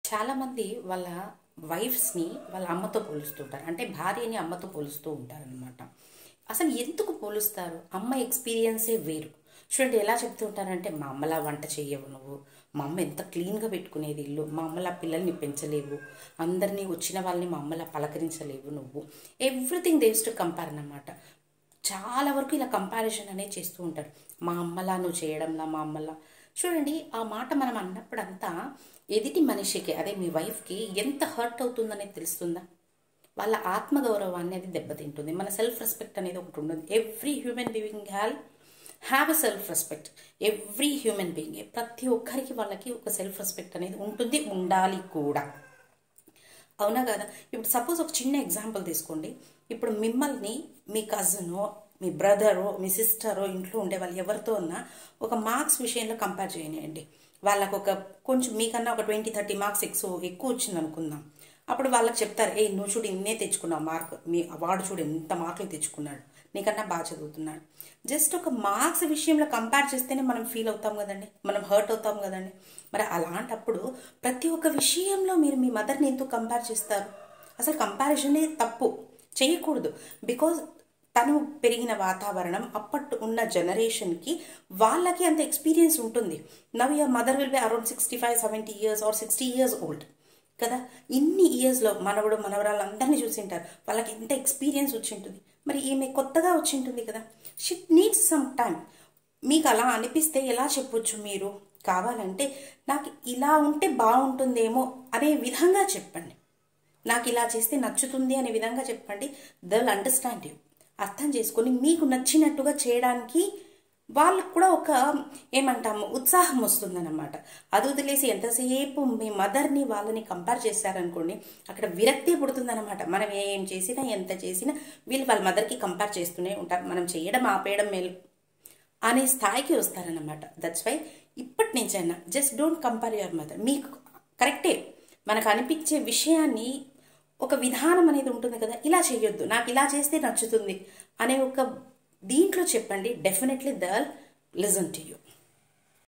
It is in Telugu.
చాలామంది వాళ్ళ వైఫ్స్ని వాళ్ళ అమ్మతో పోలుస్తుంటారు. అంటే భార్యని అమ్మతో పోలుస్తూ ఉంటారనమాట. అసలు ఎందుకు పోలుస్తారు? అమ్మ ఎక్స్పీరియన్సే వేరు. చూడండి ఎలా చెప్తూ ఉంటారంటే, మా అమ్మలా వంట చెయ్యవు నువ్వు, మా అమ్మ ఎంత క్లీన్గా పెట్టుకునేది ఇల్లు, మా అమ్మలా పిల్లల్ని పెంచలేవు, అందరినీ వచ్చిన వాళ్ళని మా అమ్మలా పలకరించలేవు నువ్వు. ఎవ్రీథింగ్ దేస్ టు కంపేర్ అన్నమాట. చాలా వరకు ఇలా కంపారిజన్ అనేది చేస్తూ ఉంటారు. మా అమ్మలా నువ్వు చేయడంలా, మా అమ్మలా. చూడండి ఆ మాట మనం అన్నప్పుడంతా ఎదుటి మనిషికి, అదే మీ వైఫ్కి ఎంత హర్ట్ అవుతుందనేది తెలుస్తుందా? వాళ్ళ ఆత్మగౌరవాన్ని అది దెబ్బతింటుంది. మన సెల్ఫ్ రెస్పెక్ట్ అనేది ఒకటి ఉండదు. Every human being have a self respect. Every human being, ప్రతి ఒక్కరికి వాళ్ళకి ఒక సెల్ఫ్ రెస్పెక్ట్ అనేది ఉంటుంది, ఉండాలి కూడా. అవునా కదా? ఇప్పుడు సపోజ్ ఒక చిన్న ఎగ్జాంపుల్ తీసుకోండి. ఇప్పుడు మిమ్మల్ని మీ కజినో, మీ బ్రదరో, మీ సిస్టరో, ఇంట్లో ఉండే వాళ్ళు ఎవరితో ఉన్నా ఒక మార్క్స్ విషయంలో కంపేర్ చేయనియండి. వాళ్ళకు ఒక కొంచెం మీకన్నా ఒక 20-30 మార్క్స్ ఎక్కువ వచ్చింది అనుకుందాం. అప్పుడు వాళ్ళకి చెప్తారు, ఏ నువ్వు చూడు ఇన్నే తెచ్చుకున్నావు మార్క్, వాడు చూడు ఎంత మార్కులు తెచ్చుకున్నాడు, నీకన్నా బాగా చదువుతున్నాడు. జస్ట్ ఒక మార్క్స్ విషయంలో కంపేర్ చేస్తేనే మనం ఫీల్ అవుతాం కదండి, మనం హర్ట్ అవుతాం కదండి. మరి అలాంటప్పుడు ప్రతి ఒక్క విషయంలో మీరు మీ మదర్ని ఎందుకు కంపేర్ చేస్తారు? అసలు కంపారిజనే తప్పు, చేయకూడదు. బికాజ్ తను పెరిగిన వాతావరణం, అప్పట్లో ఉన్న జనరేషన్కి వాళ్ళకి అంత ఎక్స్పీరియన్స్ ఉంటుంది. Now your mother will be around 65-70 years or 60 years old కదా. ఇన్ని ఇయర్స్లో మనవడు మనవరాలు అందరినీ చూసింటారు. వాళ్ళకి ఎంత ఎక్స్పీరియన్స్ వచ్చి ఉంటుంది. మరి ఈమె కొత్తగా వచ్చి ఉంటుంది కదా. She needs some time. మీకు అలా అనిపిస్తే ఎలా చెప్పొచ్చు? మీరు కావాలంటే నాకు ఇలా ఉంటే బాగుంటుందేమో అనే విధంగా చెప్పండి, నాకు ఇలా చేస్తే నచ్చుతుంది అనే విధంగా చెప్పండి. They will understand you. అర్థం చేసుకొని మీకు నచ్చినట్టుగా చేయడానికి వాళ్ళకు కూడా ఒక ఏమంటాము ఉత్సాహం వస్తుందన్నమాట. అది వదిలేసి ఎంతసేపు మీ మదర్ని వాళ్ళని కంపేర్ చేశారనుకోండి, అక్కడ విరక్తి పుడుతుందన్నమాట. మనం ఏం చేసినా ఎంత చేసినా వీళ్ళు వాళ్ళ మదర్కి కంపేర్ చేస్తూనే ఉంటారు. మనం చేయడం ఆపేయడం మేలు అనే స్థాయికి వస్తారనమాట. దట్స్ వై ఇప్పటి నుంచైనా just don't compare your mother. మీకు కరెక్టే, మనకు అనిపించే విషయాన్ని ఒక విధానం అనేది ఉంటుంది కదా, ఇలా చేయొద్దు, నాకు ఇలా చేస్తే నచ్చుతుంది అనే ఒక దీంట్లో చెప్పండి. Definitely they will listen to you.